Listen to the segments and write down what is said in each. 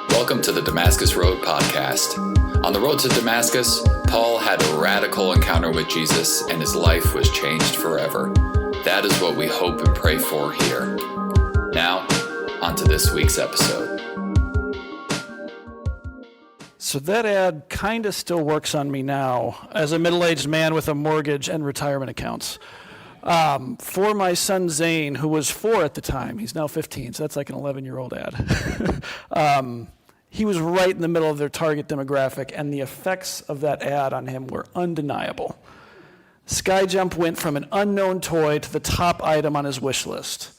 Welcome to the Damascus Road podcast. On the road to Damascus, Paul had a radical encounter with Jesus and his life was changed forever. That is what we hope and pray for here. Now, on to this week's episode. So that ad kind of still works on me now as a middle-aged man with a mortgage and retirement accounts. For my son Zane, who was 4 at the time, he's now 15, so that's like an 11-year-old ad. He was right in the middle of their target demographic, and the effects of that ad on him were undeniable. Skyjump went from an unknown toy to the top item on his wish list.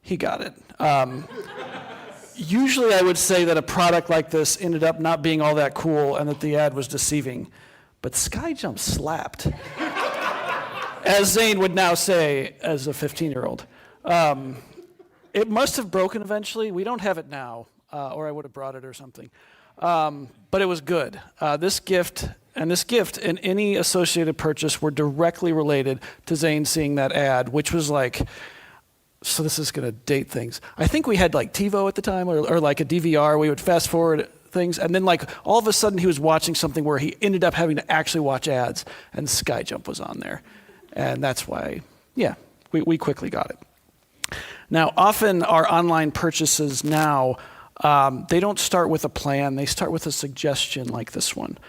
He got it. Usually I would say that a product like this ended up not being all that cool and that the ad was deceiving, but Skyjump slapped. As Zane would now say as a 15-year-old. It must have broken eventually. We don't have it now. Or I would have brought it or something. But it was good. This gift and any associated purchase were directly related to Zane seeing that ad, which was like, so this is going to date things. I think we had like TiVo at the time or like a DVR. We would fast forward things. And then like all of a sudden he was watching something where he ended up having to actually watch ads and Skyjump was on there. And that's why, we quickly got it. Now, often our online purchases now, they don't start with a plan, they start with a suggestion like this one.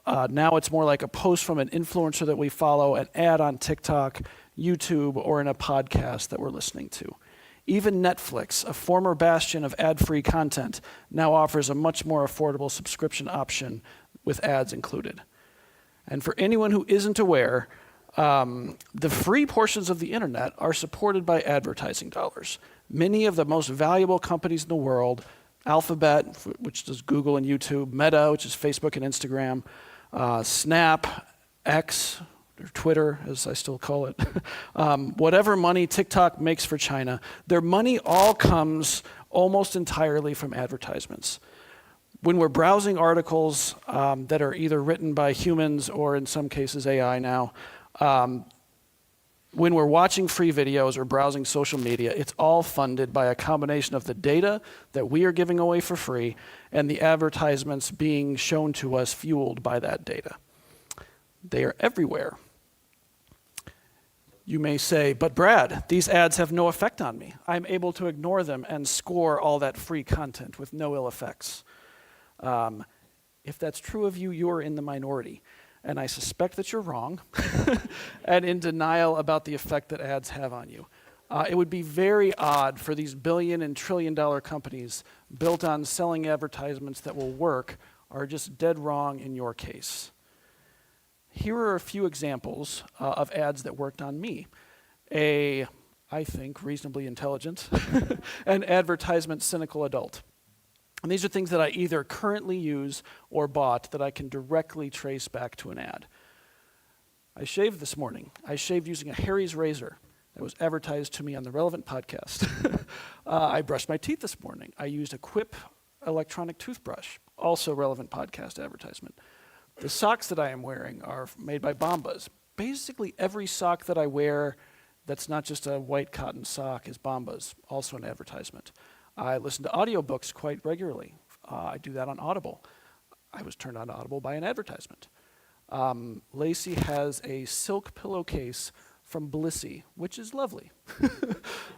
Now it's more like a post from an influencer that we follow, an ad on TikTok, YouTube, or in a podcast that we're listening to. Even Netflix, a former bastion of ad-free content, now offers a much more affordable subscription option with ads included. And for anyone who isn't aware, the free portions of the internet are supported by advertising dollars. Many of the most valuable companies in the world, Alphabet, which does Google and YouTube, Meta, which is Facebook and Instagram, Snap, X, or Twitter, as I still call it, whatever money TikTok makes for China, their money all comes almost entirely from advertisements. When we're browsing articles that are either written by humans or in some cases AI now, when we're watching free videos or browsing social media, it's all funded by a combination of the data that we are giving away for free and the advertisements being shown to us fueled by that data. They are everywhere. You may say, but Brad, these ads have no effect on me. I'm able to ignore them and score all that free content with no ill effects. If that's true of you, you're in the minority. And I suspect that you're wrong and in denial about the effect that ads have on you. It would be very odd for these billion and trillion dollar companies built on selling advertisements that will work are just dead wrong in your case. Here are a few examples of ads that worked on me. I think, reasonably intelligent, an advertisement cynical adult. And these are things that I either currently use or bought that I can directly trace back to an ad. I shaved this morning. I shaved using a Harry's razor that was advertised to me on the relevant podcast. I brushed my teeth this morning. I used a Quip electronic toothbrush, also relevant podcast advertisement. The socks that I am wearing are made by Bombas. Basically every sock that I wear that's not just a white cotton sock is Bombas, also an advertisement. I listen to audiobooks quite regularly. I do that on Audible. I was turned on to Audible by an advertisement. Lacey has a silk pillowcase from Blissey, which is lovely.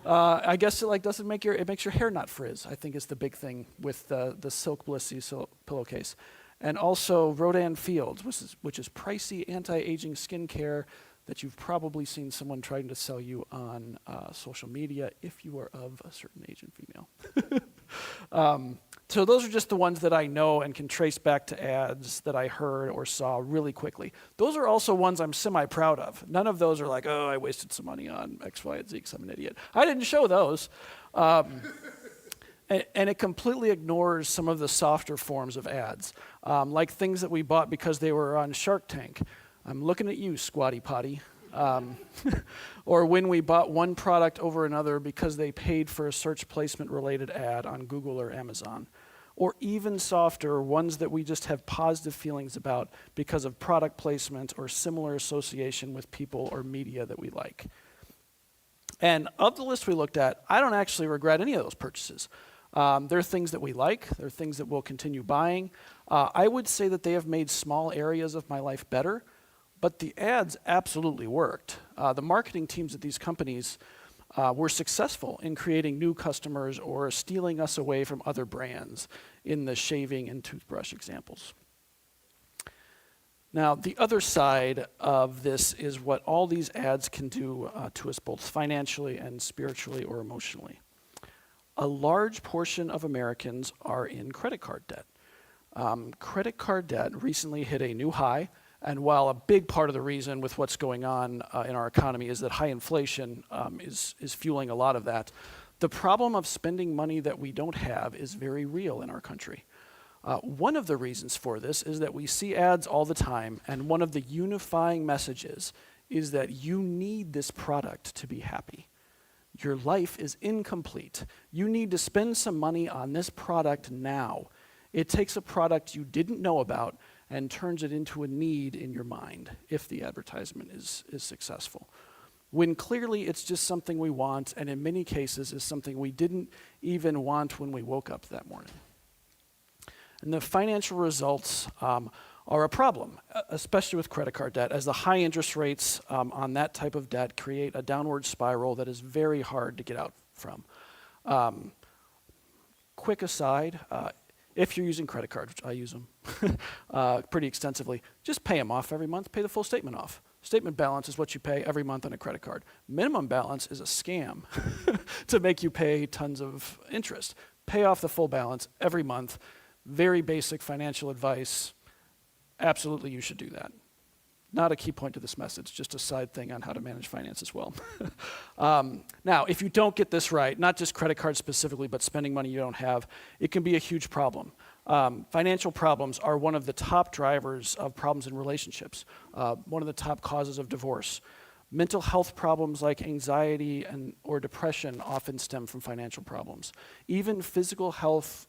I guess it makes your hair not frizz. I think is the big thing with the silk Blissey pillowcase, and also Rodan Fields, which is pricey anti-aging skincare that you've probably seen someone trying to sell you on social media if you are of a certain age and female. So those are just the ones that I know and can trace back to ads that I heard or saw really quickly. Those are also ones I'm semi-proud of. None of those are like, oh, I wasted some money on X, Y, and Z because I'm an idiot. I didn't show those. And it completely ignores some of the softer forms of ads, like things that we bought because they were on Shark Tank. I'm looking at you, Squatty Potty. Or when we bought one product over another because they paid for a search placement related ad on Google or Amazon. or even softer, ones that we just have positive feelings about because of product placement or similar association with people or media that we like. And of the list we looked at, I don't actually regret any of those purchases. There are things that we like. There are things that we'll continue buying. I would say that they have made small areas of my life better, but the ads absolutely worked. The marketing teams at these companies were successful in creating new customers or stealing us away from other brands in the shaving and toothbrush examples. Now, the other side of this is what all these ads can do to us both financially and spiritually or emotionally. A large portion of Americans are in credit card debt. Credit card debt recently hit a new high, and while a big part of the reason with what's going on in our economy is that high inflation is fueling a lot of that, the problem of spending money that we don't have is very real in our country. One of the reasons for this is that we see ads all the time, and one of the unifying messages is that you need this product to be happy. Your life is incomplete. You need to spend some money on this product now. It takes a product you didn't know about and turns it into a need in your mind if the advertisement is successful. When clearly it's just something we want, and in many cases is something we didn't even want when we woke up that morning. And the financial results are a problem, especially with credit card debt, as the high interest rates on that type of debt create a downward spiral that is very hard to get out from. Quick aside, if you're using credit cards, which I use them pretty extensively, just pay them off every month, pay the full statement off. Statement balance is what you pay every month on a credit card. Minimum balance is a scam to make you pay tons of interest. Pay off the full balance every month. Very basic financial advice. Absolutely, you should do that. Not a key point to this message, just a side thing on how to manage finance well. Now, if you don't get this right, not just credit cards specifically, but spending money you don't have, it can be a huge problem. Financial problems are one of the top drivers of problems in relationships, one of the top causes of divorce. Mental health problems like anxiety or depression often stem from financial problems. Even physical health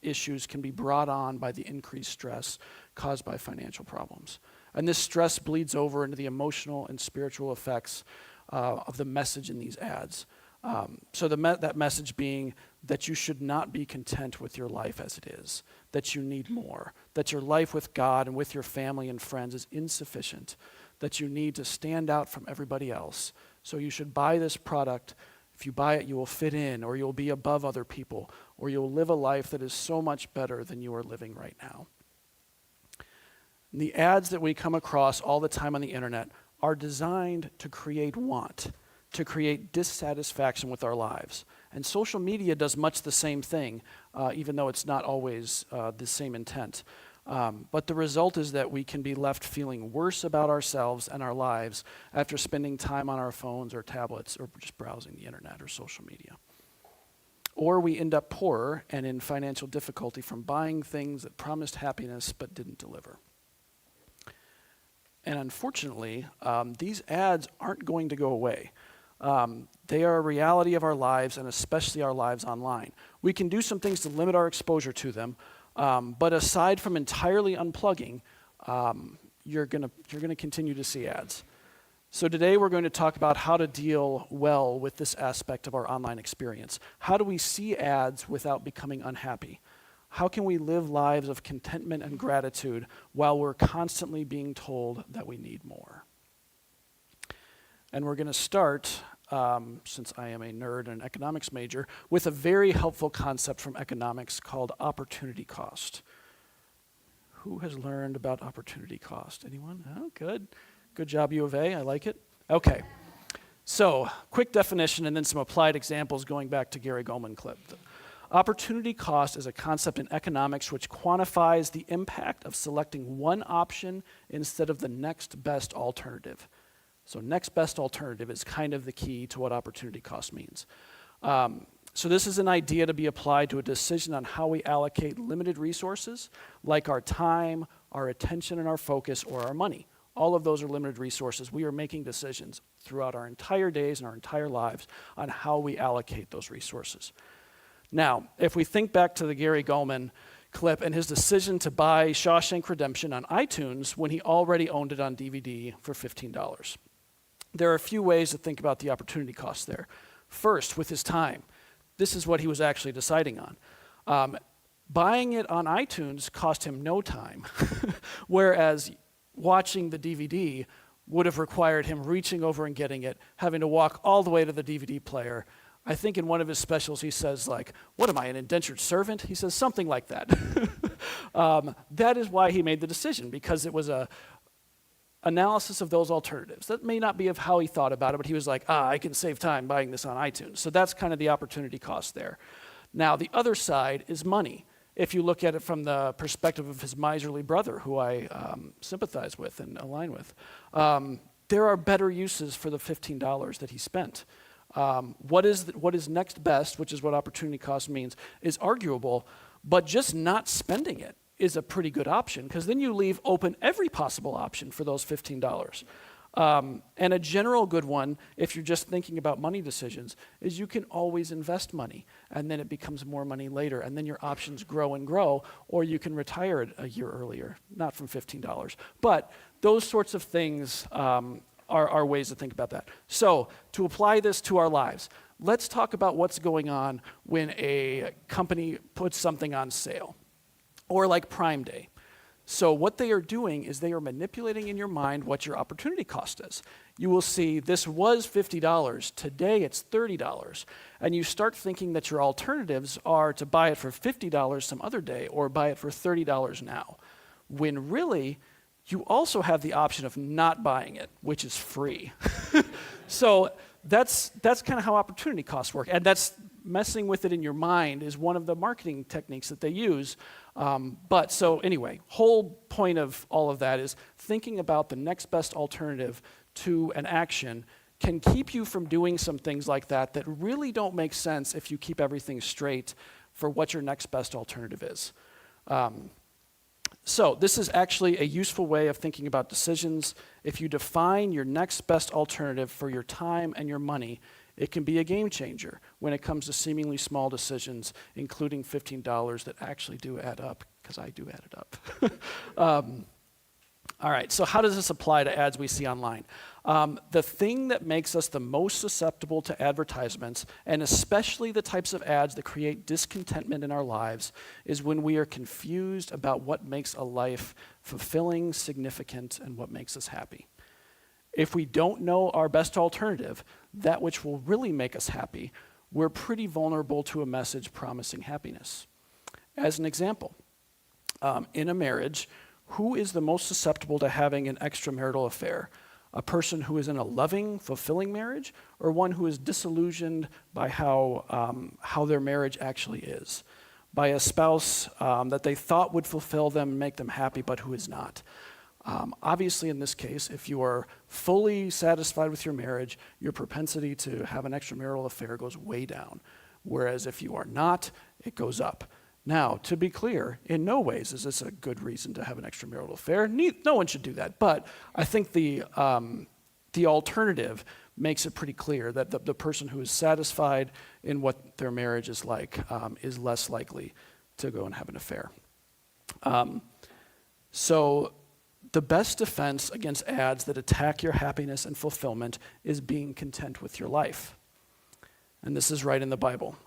issues can be brought on by the increased stress caused by financial problems. And this stress bleeds over into the emotional and spiritual effects of the message in these ads. So that message being that you should not be content with your life as it is, that you need more, that your life with God and with your family and friends is insufficient, that you need to stand out from everybody else. So you should buy this product. If you buy it, you will fit in, or you'll be above other people, or you'll live a life that is so much better than you are living right now. And the ads that we come across all the time on the internet are designed to create want, to create dissatisfaction with our lives. And social media does much the same thing, even though it's not always the same intent. But the result is that we can be left feeling worse about ourselves and our lives after spending time on our phones or tablets or just browsing the internet or social media. Or we end up poorer and in financial difficulty from buying things that promised happiness but didn't deliver. And unfortunately, these ads aren't going to go away. They are a reality of our lives, and especially our lives online. We can do some things to limit our exposure to them, but aside from entirely unplugging, you're gonna continue to see ads. So today we're going to talk about how to deal well with this aspect of our online experience. How do we see ads without becoming unhappy? How can we live lives of contentment and gratitude while we're constantly being told that we need more? And we're going to start, since I am a nerd and an economics major, with a very helpful concept from economics called opportunity cost. Who has learned about opportunity cost? Anyone? Oh, good. Good job, U of A. I like it. Okay. So, quick definition and then some applied examples going back to Gary Goldman clip. Opportunity cost is a concept in economics which quantifies the impact of selecting one option instead of the next best alternative. So next best alternative is kind of the key to what opportunity cost means. So this is an idea to be applied to a decision on how we allocate limited resources, like our time, our attention, and our focus, or our money. All of those are limited resources. We are making decisions throughout our entire days and our entire lives on how we allocate those resources. Now, if we think back to the Gary Gulman clip and his decision to buy Shawshank Redemption on iTunes when he already owned it on DVD for $15. There are a few ways to think about the opportunity cost there. First, with his time. This is what he was actually deciding on. Buying it on iTunes cost him no time, whereas watching the DVD would have required him reaching over and getting it, having to walk all the way to the DVD player. I think in one of his specials he says, like, what am I, an indentured servant? He says something like that. That is why he made the decision, because it was a analysis of those alternatives. That may not be of how he thought about it, but he was like, I can save time buying this on iTunes. So that's kind of the opportunity cost there. Now, the other side is money. If you look at it from the perspective of his miserly brother, who I sympathize with and align with, there are better uses for the $15 that he spent. What is next best, which is what opportunity cost means, is arguable, but just not spending it is a pretty good option, because then you leave open every possible option for those $15. And a general good one, if you're just thinking about money decisions, is you can always invest money, and then it becomes more money later, and then your options grow and grow, or you can retire it a year earlier, not from $15. But those sorts of things are ways to think about that. So to apply this to our lives, let's talk about what's going on when a company puts something on sale, or like Prime Day. So what they are doing is they are manipulating in your mind what your opportunity cost is. You will see this was $50, today it's $30, and you start thinking that your alternatives are to buy it for $50 some other day or buy it for $30 now, when really you also have the option of not buying it, which is free. So that's kind of how opportunity costs work, and that's messing with it in your mind is one of the marketing techniques that they use. But so anyway, whole point of all of that is thinking about the next best alternative to an action can keep you from doing some things like that that really don't make sense if you keep everything straight for what your next best alternative is. So this is actually a useful way of thinking about decisions. If you define your next best alternative for your time and your money, it can be a game changer when it comes to seemingly small decisions, including $15 that actually do add up, because I do add it up. All right, so how does this apply to ads we see online? The thing that makes us the most susceptible to advertisements, and especially the types of ads that create discontentment in our lives, is when we are confused about what makes a life fulfilling, significant, and what makes us happy. If we don't know our best alternative, that which will really make us happy, we're pretty vulnerable to a message promising happiness. As an example, in a marriage, who is the most susceptible to having an extramarital affair? A person who is in a loving, fulfilling marriage, or one who is disillusioned by how their marriage actually is? By a spouse that they thought would fulfill them and make them happy, but who is not? Obviously, in this case, if you are fully satisfied with your marriage, your propensity to have an extramarital affair goes way down. Whereas if you are not, it goes up. Now, to be clear, in no ways is this a good reason to have an extramarital affair. No one should do that. But I think the alternative makes it pretty clear that the person who is satisfied in what their marriage is like is less likely to go and have an affair. So the best defense against ads that attack your happiness and fulfillment is being content with your life. And this is right in the Bible.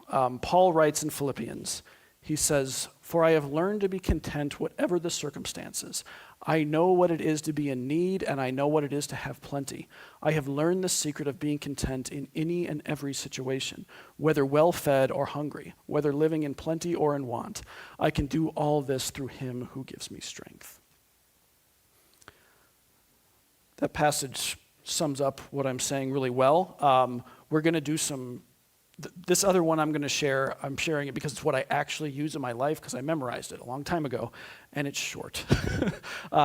Paul writes in Philippians, he says, "For I have learned to be content whatever the circumstances. I know what it is to be in need, and I know what it is to have plenty. I have learned the secret of being content in any and every situation, whether well-fed or hungry, whether living in plenty or in want. I can do all this through him who gives me strength." That passage sums up what I'm saying really well. We're going to do this other one I'm going to share, I'm sharing it because it's what I actually use in my life because I memorized it a long time ago, and it's short.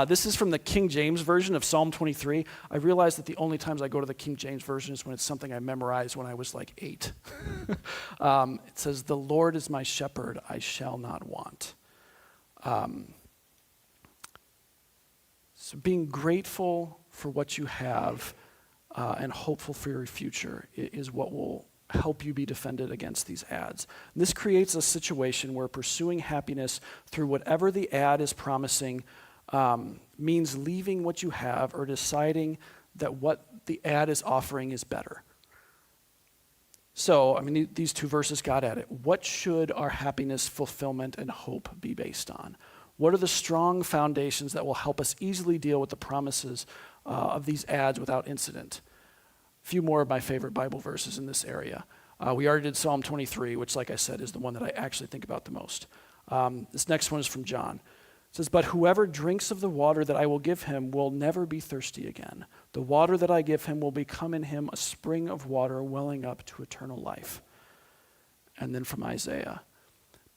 This is from the King James Version of Psalm 23. I realize that the only times I go to the King James Version is when it's something I memorized when I was like 8. It says, "The Lord is my shepherd, I shall not want." So being grateful for what you have and hopeful for your future is what will help you be defended against these ads. And this creates a situation where pursuing happiness through whatever the ad is promising means leaving what you have or deciding that what the ad is offering is better. So, these two verses got at it. What should our happiness, fulfillment, and hope be based on? What are the strong foundations that will help us easily deal with the promises of these ads without incident? A few more of my favorite Bible verses in this area. We already did Psalm 23, which, like I said, is the one that I actually think about the most. This next one is from John. It says, "But whoever drinks of the water that I will give him will never be thirsty again. The water that I give him will become in him a spring of water welling up to eternal life." And then from Isaiah,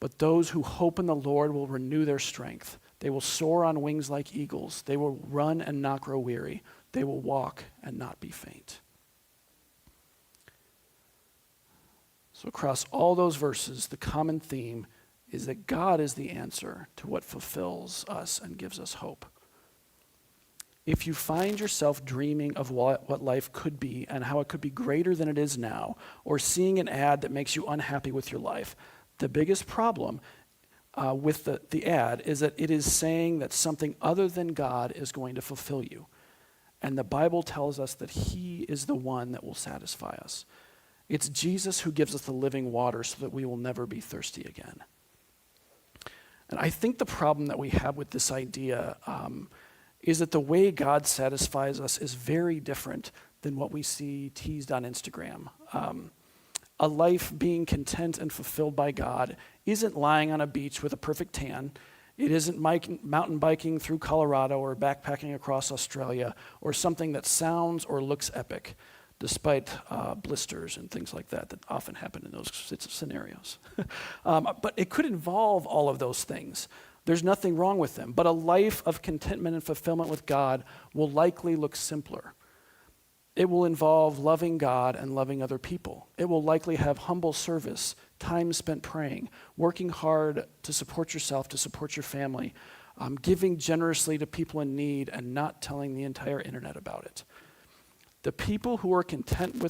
"But those who hope in the Lord will renew their strength. They will soar on wings like eagles. They will run and not grow weary. They will walk and not be faint." So across all those verses, the common theme is that God is the answer to what fulfills us and gives us hope. If you find yourself dreaming of what life could be and how it could be greater than it is now, or seeing an ad that makes you unhappy with your life, the biggest problem with the ad is that it is saying that something other than God is going to fulfill you. And the Bible tells us that He is the one that will satisfy us. It's Jesus who gives us the living water so that we will never be thirsty again. And I think the problem that we have with this idea is that the way God satisfies us is very different than what we see teased on Instagram. A life being content and fulfilled by God isn't lying on a beach with a perfect tan. It isn't mountain biking through Colorado or backpacking across Australia or something that sounds or looks epic, despite blisters and things like that often happen in those scenarios. But it could involve all of those things. There's nothing wrong with them. But a life of contentment and fulfillment with God will likely look simpler. It will involve loving God and loving other people. It will likely have humble service, time spent praying, working hard to support yourself, to support your family, giving generously to people in need and not telling the entire internet about it. The people who are content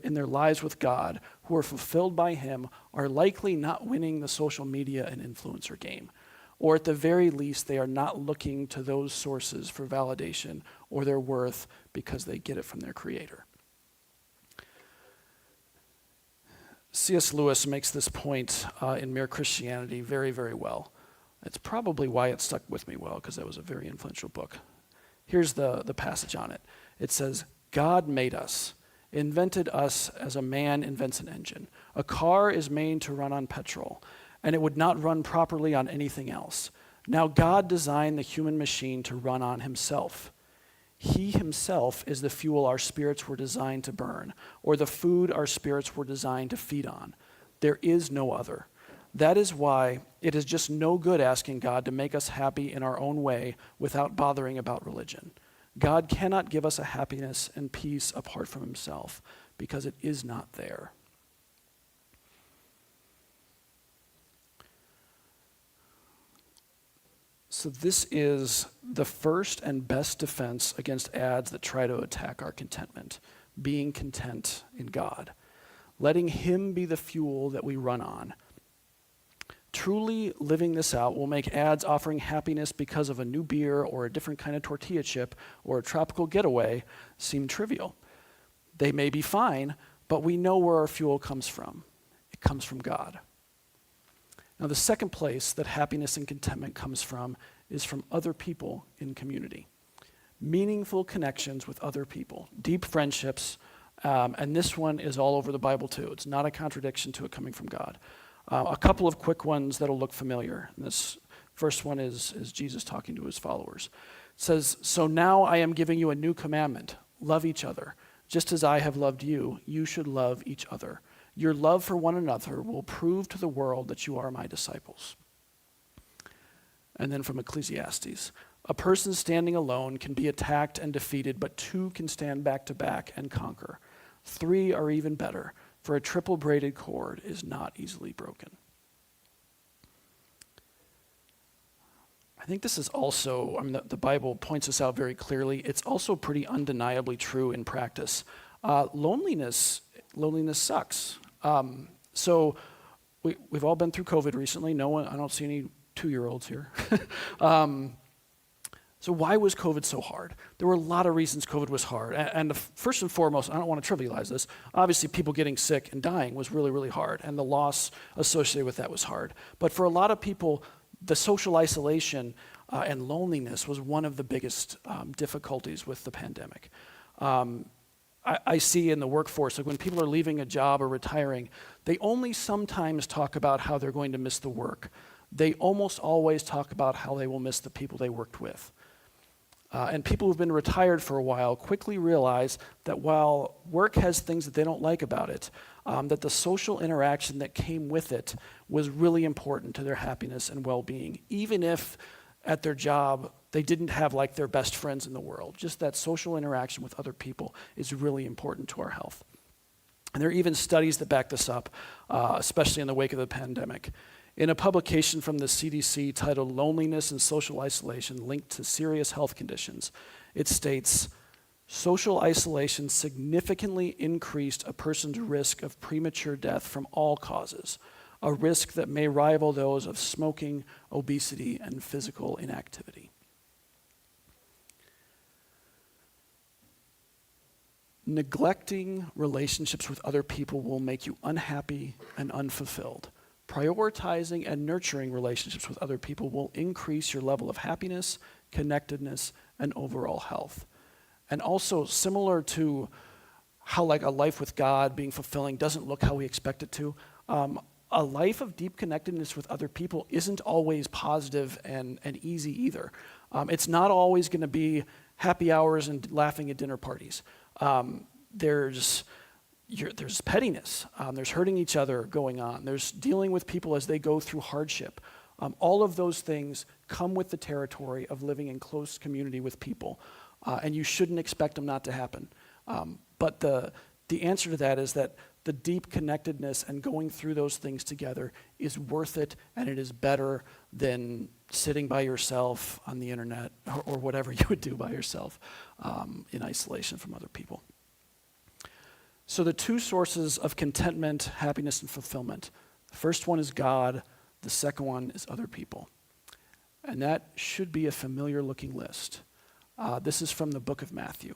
in their lives with God, who are fulfilled by Him, are likely not winning the social media and influencer game. Or at the very least, they are not looking to those sources for validation or their worth because they get it from their Creator. C.S. Lewis makes this point in Mere Christianity very, very well. It's probably why it stuck with me well, because that was a very influential book. Here's the passage on it. It says, "God made us, invented us as a man invents an engine. A car is made to run on petrol, and it would not run properly on anything else. Now God designed the human machine to run on Himself. He Himself is the fuel our spirits were designed to burn, or the food our spirits were designed to feed on. There is no other. That is why it is just no good asking God to make us happy in our own way without bothering about religion. God cannot give us a happiness and peace apart from Himself, because it is not there." So this is the first and best defense against ads that try to attack our contentment, being content in God, letting Him be the fuel that we run on. Truly living this out will make ads offering happiness because of a new beer or a different kind of tortilla chip or a tropical getaway seem trivial. They may be fine, but we know where our fuel comes from. It comes from God. Now, the second place that happiness and contentment comes from is from other people in community. Meaningful connections with other people, deep friendships, and this one is all over the Bible too. It's not a contradiction to it coming from God. A couple of quick ones that'll look familiar. This first one is Jesus talking to His followers. It says, "So now I am giving you a new commandment. Love each other. Just as I have loved you, you should love each other. Your love for one another will prove to the world that you are my disciples." And then from Ecclesiastes, "A person standing alone can be attacked and defeated, but two can stand back to back and conquer. Three are even better, for a triple braided cord is not easily broken." I think this is also, the Bible points this out very clearly. It's also pretty undeniably true in practice. Loneliness loneliness sucks. So we've all been through COVID recently. I don't see any 2-year-olds here. So why was COVID so hard? There were a lot of reasons COVID was hard. And first and foremost, I don't want to trivialize this, obviously people getting sick and dying was really, really hard, and the loss associated with that was hard. But for a lot of people, the social isolation and loneliness was one of the biggest difficulties with the pandemic. I see in the workforce, like when people are leaving a job or retiring, they only sometimes talk about how they're going to miss the work. They almost always talk about how they will miss the people they worked with. And people who've been retired for a while quickly realize that while work has things that they don't like about it, that the social interaction that came with it was really important to their happiness and well-being, even if at their job they didn't have like their best friends in the world. Just that social interaction with other people is really important to our health. And there are even studies that back this up, especially in the wake of the pandemic. In a publication from the CDC titled Loneliness and Social Isolation Linked to Serious Health Conditions, it states, social isolation significantly increased a person's risk of premature death from all causes, a risk that may rival those of smoking, obesity, and physical inactivity. Neglecting relationships with other people will make you unhappy and unfulfilled. Prioritizing and nurturing relationships with other people will increase your level of happiness, connectedness, and overall health. And also, similar to how like a life with God being fulfilling doesn't look how we expect it to, a life of deep connectedness with other people isn't always positive and easy either. It's not always going to be happy hours and laughing at dinner parties. There's pettiness, there's hurting each other going on, there's dealing with people as they go through hardship. All of those things come with the territory of living in close community with people, and you shouldn't expect them not to happen. But the answer to that is that the deep connectedness and going through those things together is worth it, and it is better than sitting by yourself on the internet or whatever you would do by yourself in isolation from other people. So the two sources of contentment, happiness, and fulfillment. The first one is God. The second one is other people. And that should be a familiar looking list. This is from the book of Matthew.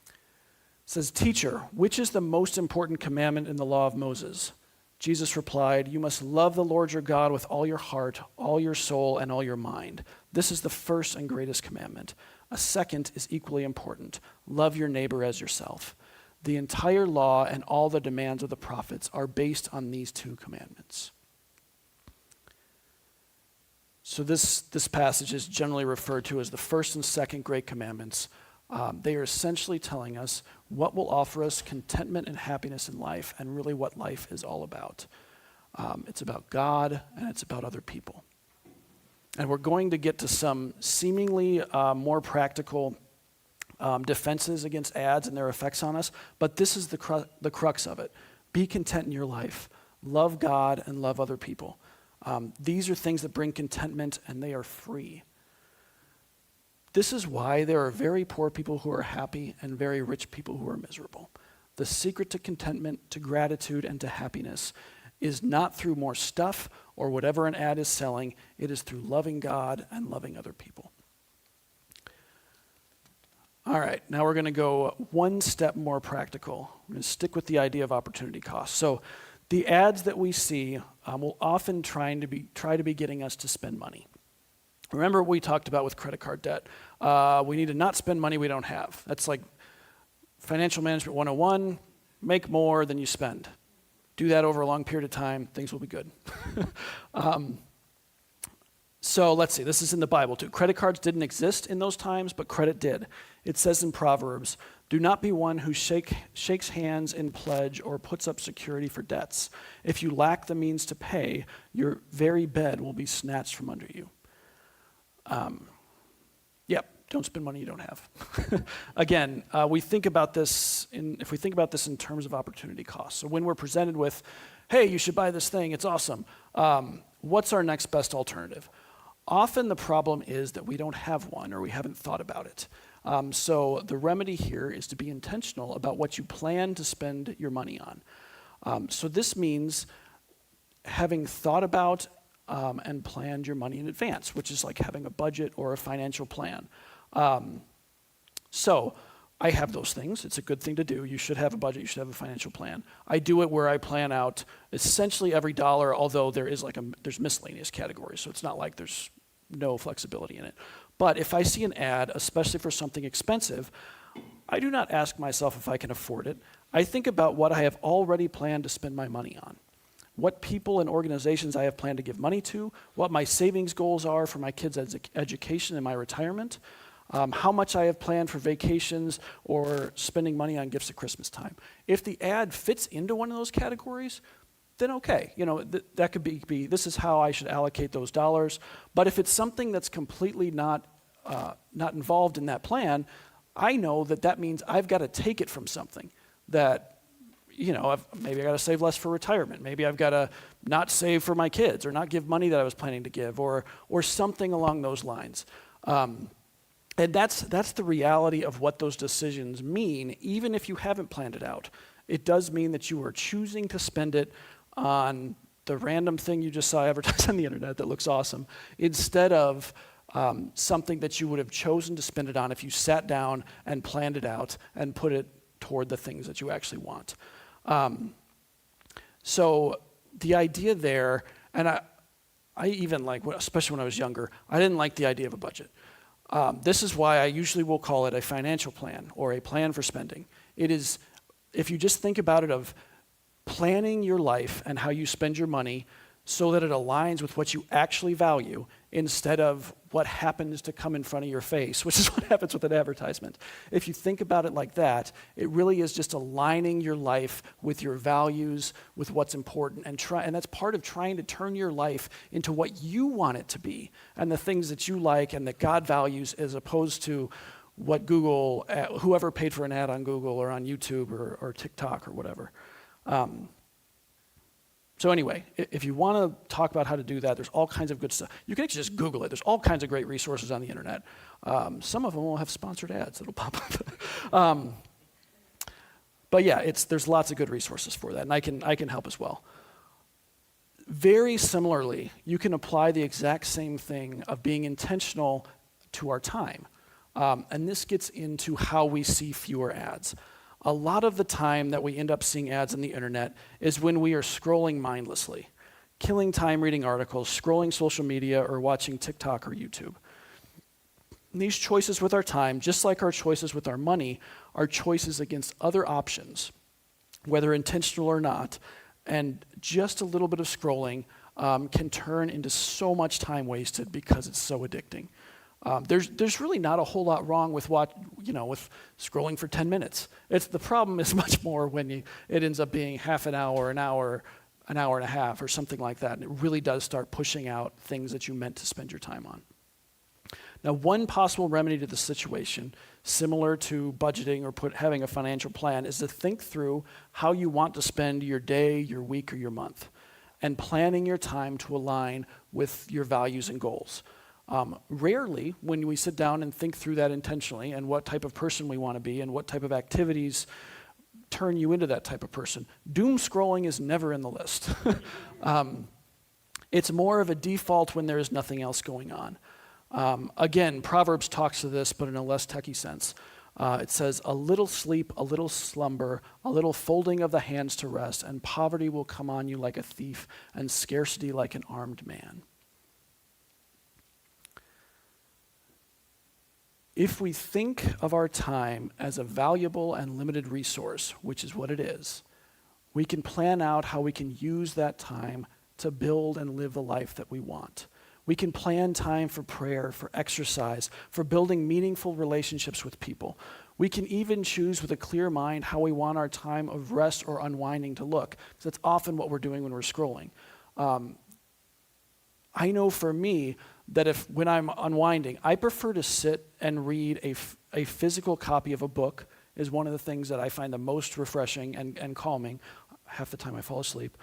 It says, "Teacher, which is the most important commandment in the law of Moses?" Jesus replied, "You must love the Lord your God with all your heart, all your soul, and all your mind. This is the first and greatest commandment. A second is equally important. Love your neighbor as yourself. The entire law and all the demands of the prophets are based on these two commandments." So this passage is generally referred to as the first and second great commandments. They are essentially telling us what will offer us contentment and happiness in life, and really what life is all about. It's about God, and it's about other people. And we're going to get to some seemingly more practical defenses against ads and their effects on us, but this is the crux of it. Be content in your life. Love God and love other people. These are things that bring contentment, and they are free. This is why there are very poor people who are happy and very rich people who are miserable. The secret to contentment, to gratitude, and to happiness is not through more stuff or whatever an ad is selling. It is through loving God and loving other people. All right, now we're going to go one step more practical. We're going to stick with the idea of opportunity cost. So the ads that we see will often try to be getting us to spend money. Remember what we talked about with credit card debt. We need to not spend money we don't have. That's like financial management 101, make more than you spend. Do that over a long period of time, things will be good. So let's see, this is in the Bible too. Credit cards didn't exist in those times, but credit did. It says in Proverbs, "Do not be one who shakes hands in pledge or puts up security for debts. If you lack the means to pay, your very bed will be snatched from under you." Don't spend money you don't have. Again, if we think about this in terms of opportunity cost. So when we're presented with, hey, you should buy this thing, it's awesome. What's our next best alternative? Often the problem is that we don't have one, or we haven't thought about it. So the remedy here is to be intentional about what you plan to spend your money on. So this means having thought about and planned your money in advance, which is like having a budget or a financial plan. So I have those things. It's a good thing to do. You should have a budget. You should have a financial plan. I do it where I plan out essentially every dollar, although there's miscellaneous categories, so it's not like there's no flexibility in it. But if I see an ad, especially for something expensive, I do not ask myself if I can afford it. I think about what I have already planned to spend my money on, what people and organizations I have planned to give money to, what my savings goals are for my kids' education and my retirement, how much I have planned for vacations or spending money on gifts at Christmas time. If the ad fits into one of those categories, then okay, that could be this is how I should allocate those dollars. But if it's something that's completely not involved in that plan, I know that means I've got to take it from something that, maybe I got to save less for retirement. Maybe I've got to not save for my kids or not give money that I was planning to give or something along those lines. And that's the reality of what those decisions mean, even if you haven't planned it out. It does mean that you are choosing to spend it on the random thing you just saw advertised on the internet that looks awesome, instead of something that you would have chosen to spend it on if you sat down and planned it out and put it toward the things that you actually want. So the idea there, and I even especially when I was younger, I didn't like the idea of a budget. This is why I usually will call it a financial plan or a plan for spending. It is, if you just think about it, of planning your life and how you spend your money so that it aligns with what you actually value instead of what happens to come in front of your face, which is what happens with an advertisement. If you think about it like that, it really is just aligning your life with your values, with what's important, and that's part of trying to turn your life into what you want it to be and the things that you like and that God values, as opposed to what Google, whoever paid for an ad on Google or on YouTube or TikTok or whatever. So anyway, if you want to talk about how to do that, there's all kinds of good stuff. You can actually just Google it. There's all kinds of great resources on the internet. Some of them will have sponsored ads that'll pop up. But yeah, there's lots of good resources for that, and I can help as well. Very similarly, you can apply the exact same thing of being intentional to our time. And this gets into how we see fewer ads. A lot of the time that we end up seeing ads on the internet is when we are scrolling mindlessly, killing time reading articles, scrolling social media, or watching TikTok or YouTube. And these choices with our time, just like our choices with our money, are choices against other options, whether intentional or not. And just a little bit of scrolling can turn into so much time wasted because it's so addicting. There's really not a whole lot wrong with with scrolling for 10 minutes. The problem is much more when it ends up being half an hour, an hour and a half, or something like that. And it really does start pushing out things that you meant to spend your time on. Now, one possible remedy to the situation, similar to budgeting or having a financial plan, is to think through how you want to spend your day, your week, or your month, and planning your time to align with your values and goals. Rarely, when we sit down and think through that intentionally and what type of person we want to be and what type of activities turn you into that type of person, doom scrolling is never in the list. It's more of a default when there is nothing else going on. Again, Proverbs talks to this, but in a less techie sense. It says, "A little sleep, a little slumber, a little folding of the hands to rest, and poverty will come on you like a thief, and scarcity like an armed man." If we think of our time as a valuable and limited resource, which is what it is, we can plan out how we can use that time to build and live the life that we want. We can plan time for prayer, for exercise, for building meaningful relationships with people. We can even choose with a clear mind how we want our time of rest or unwinding to look, because that's often what we're doing when we're scrolling. I know for me that when I'm unwinding, I prefer to sit and read a physical copy of a book. Is one of the things that I find the most refreshing and calming. Half the time I fall asleep.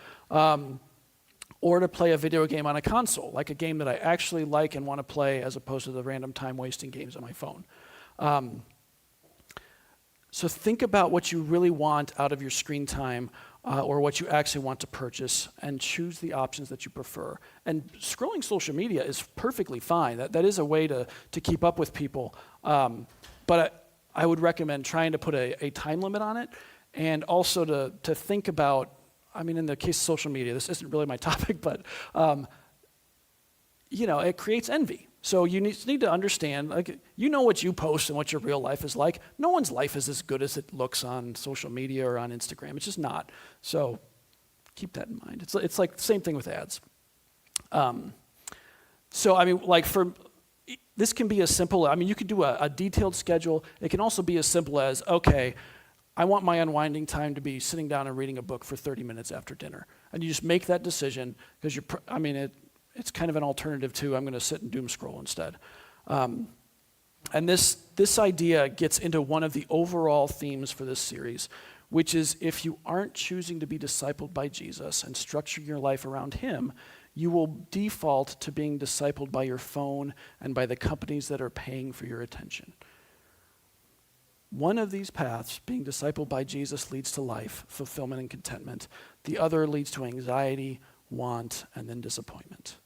Or to play a video game on a console, like a game that I actually like and want to play, as opposed to the random time-wasting games on my phone. So think about what you really want out of your screen time or what you actually want to purchase and choose the options that you prefer. And scrolling social media is perfectly fine. That is a way to keep up with people. But I would recommend trying to put a time limit on it and also to think about, I mean, in the case of social media, this isn't really my topic, but it creates envy. So you need to understand, what you post and what your real life is like. No one's life is as good as it looks on social media or on Instagram. It's just not. So keep that in mind. It's like the same thing with ads. This can be as simple, you could do a detailed schedule. It can also be as simple as, okay, I want my unwinding time to be sitting down and reading a book for 30 minutes after dinner. And you just make that decision because it's kind of an alternative to I'm going to sit and doom scroll instead. And this idea gets into one of the overall themes for this series, which is if you aren't choosing to be discipled by Jesus and structure your life around him, you will default to being discipled by your phone and by the companies that are paying for your attention. One of these paths, being discipled by Jesus, leads to life, fulfillment, and contentment. The other leads to anxiety, want, and then disappointment.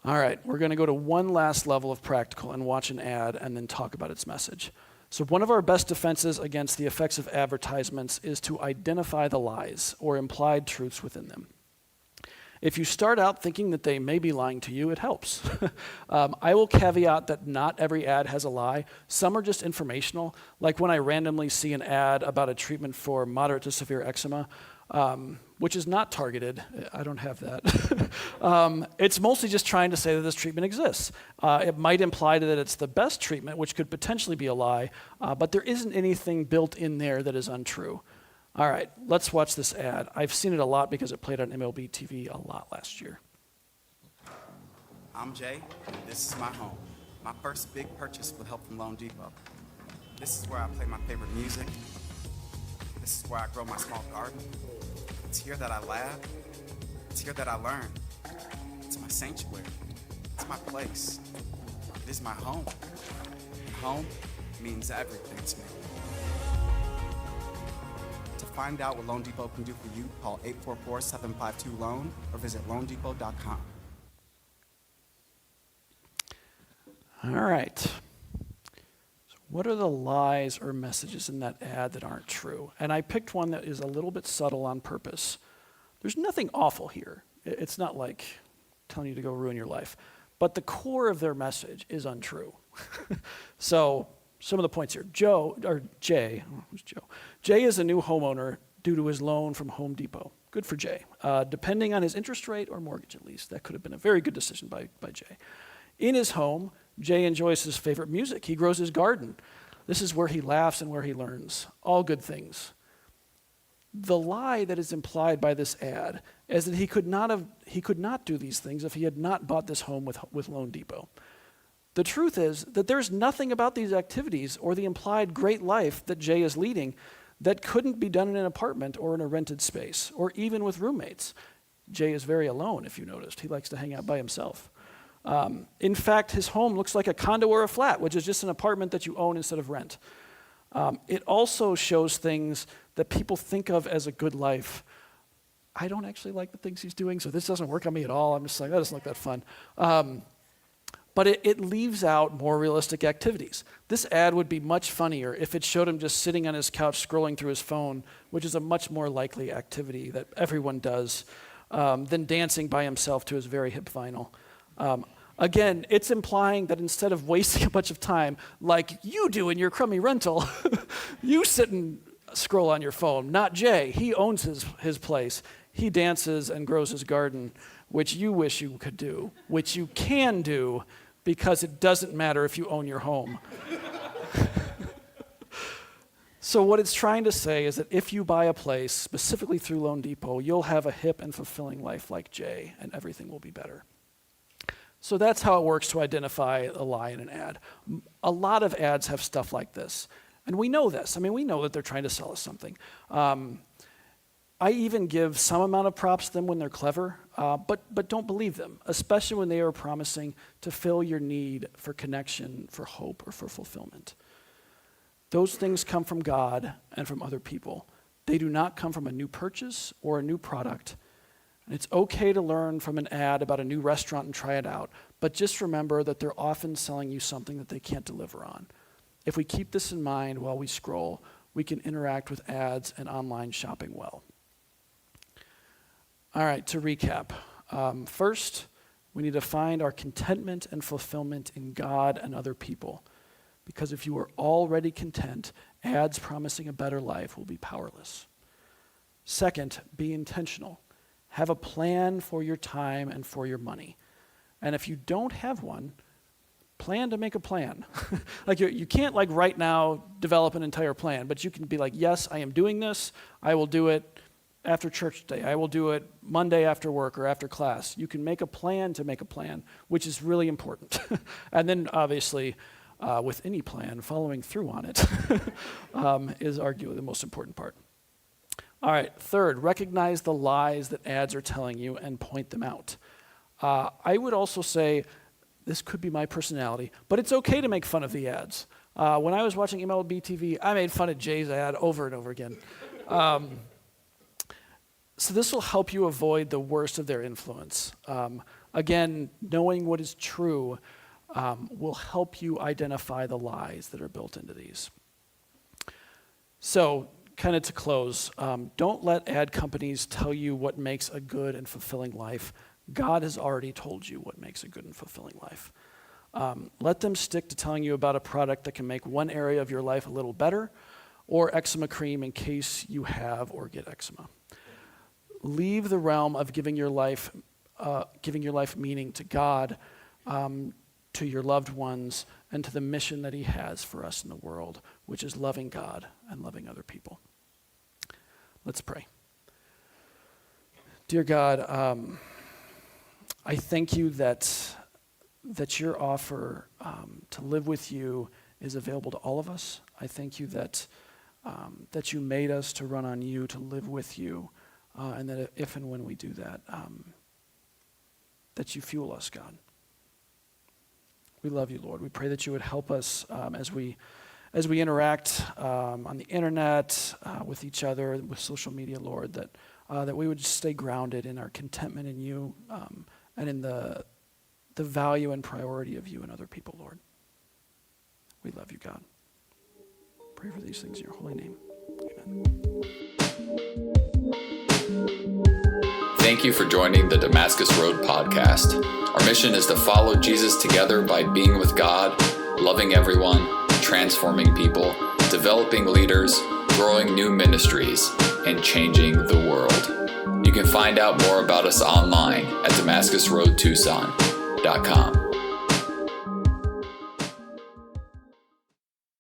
All right, we're going to go to one last level of practical and watch an ad and then talk about its message. So one of our best defenses against the effects of advertisements is to identify the lies or implied truths within them. If you start out thinking that they may be lying to you, it helps. I will caveat that not every ad has a lie. Some are just informational, like when I randomly see an ad about a treatment for moderate to severe eczema, which is not targeted. I don't have that. It's mostly just trying to say that this treatment exists. It might imply that it's the best treatment, which could potentially be a lie, but there isn't anything built in there that is untrue. All right, let's watch this ad. I've seen it a lot because it played on MLB TV a lot last year. I'm Jay, and this is my home. My first big purchase with help from Loan Depot. This is where I play my favorite music. This is where I grow my small garden. It's here that I laugh. It's here that I learn. It's my sanctuary. It's my place. It is my home. Home means everything to me. To find out what Loan Depot can do for you, call 844-752-LOAN or visit loandepot.com. All right. So what are the lies or messages in that ad that aren't true? And I picked one that is a little bit subtle on purpose. There's nothing awful here. It's not like telling you to go ruin your life. But the core of their message is untrue. So some of the points here. Jay, who's Joe? Jay is a new homeowner due to his loan from Home Depot. Good for Jay. Depending on his interest rate or mortgage, at least. That could have been a very good decision by Jay. In his home, Jay enjoys his favorite music. He grows his garden. This is where he laughs and where he learns. All good things. The lie that is implied by this ad is that he could not do these things if he had not bought this home with Loan Depot. The truth is that there's nothing about these activities or the implied great life that Jay is leading that couldn't be done in an apartment or in a rented space or even with roommates. Jay is very alone, if you noticed. He likes to hang out by himself. In fact, his home looks like a condo or a flat, which is just an apartment that you own instead of rent. It also shows things that people think of as a good life. I don't actually like the things he's doing, so this doesn't work on me at all. I'm just like, that doesn't look that fun. But it leaves out more realistic activities. This ad would be much funnier if it showed him just sitting on his couch scrolling through his phone, which is a much more likely activity that everyone does, than dancing by himself to his very hip vinyl. Again, it's implying that instead of wasting a bunch of time like you do in your crummy rental, you sit and scroll on your phone. Not Jay. He owns his place. He dances and grows his garden, which you wish you could do, which you can do because it doesn't matter if you own your home. So what it's trying to say is that if you buy a place, specifically through Loan Depot, you'll have a hip and fulfilling life like Jay, and everything will be better. So that's how it works to identify a lie in an ad. A lot of ads have stuff like this. And we know this. We know that they're trying to sell us something. I even give some amount of props to them when they're clever, but don't believe them, especially when they are promising to fill your need for connection, for hope, or for fulfillment. Those things come from God and from other people. They do not come from a new purchase or a new product. And it's okay to learn from an ad about a new restaurant and try it out, but just remember that they're often selling you something that they can't deliver on. If we keep this in mind while we scroll, we can interact with ads and online shopping well. All right, to recap. First, we need to find our contentment and fulfillment in God and other people. Because if you are already content, ads promising a better life will be powerless. Second, be intentional. Have a plan for your time and for your money. And if you don't have one, plan to make a plan. Like you can't like right now develop an entire plan, but you can be like, yes, I am doing this. I will do it after church day. I will do it Monday after work or after class. You can make a plan to make a plan, which is really important. And then obviously, with any plan, following through on it is arguably the most important part. All right, third, recognize the lies that ads are telling you and point them out. I would also say, this could be my personality, but it's okay to make fun of the ads. When I was watching MLB TV, I made fun of Jay's ad over and over again. So this will help you avoid the worst of their influence. Again, knowing what is true will help you identify the lies that are built into these. So, kind of to close, don't let ad companies tell you what makes a good and fulfilling life. God has already told you what makes a good and fulfilling life. Let them stick to telling you about a product that can make one area of your life a little better, or eczema cream in case you have or get eczema. Leave the realm of giving your life meaning to God, to your loved ones, and to the mission that he has for us in the world, which is loving God and loving other people. Let's pray. Dear God, I thank you that your offer to live with you is available to all of us. I thank you that you made us to run on you, to live with you, and that if and when we do that, that you fuel us, God. We love you, Lord. We pray that you would help us as we interact on the internet, with each other, with social media, Lord, that we would just stay grounded in our contentment in you and in the value and priority of you and other people, Lord. We love you, God. Pray for these things in your holy name. Amen. Thank you for joining the Damascus Road podcast. Our mission is to follow Jesus together by being with God, loving everyone, transforming people, developing leaders, growing new ministries, and changing the world. You can find out more about us online at DamascusRoadTucson.com.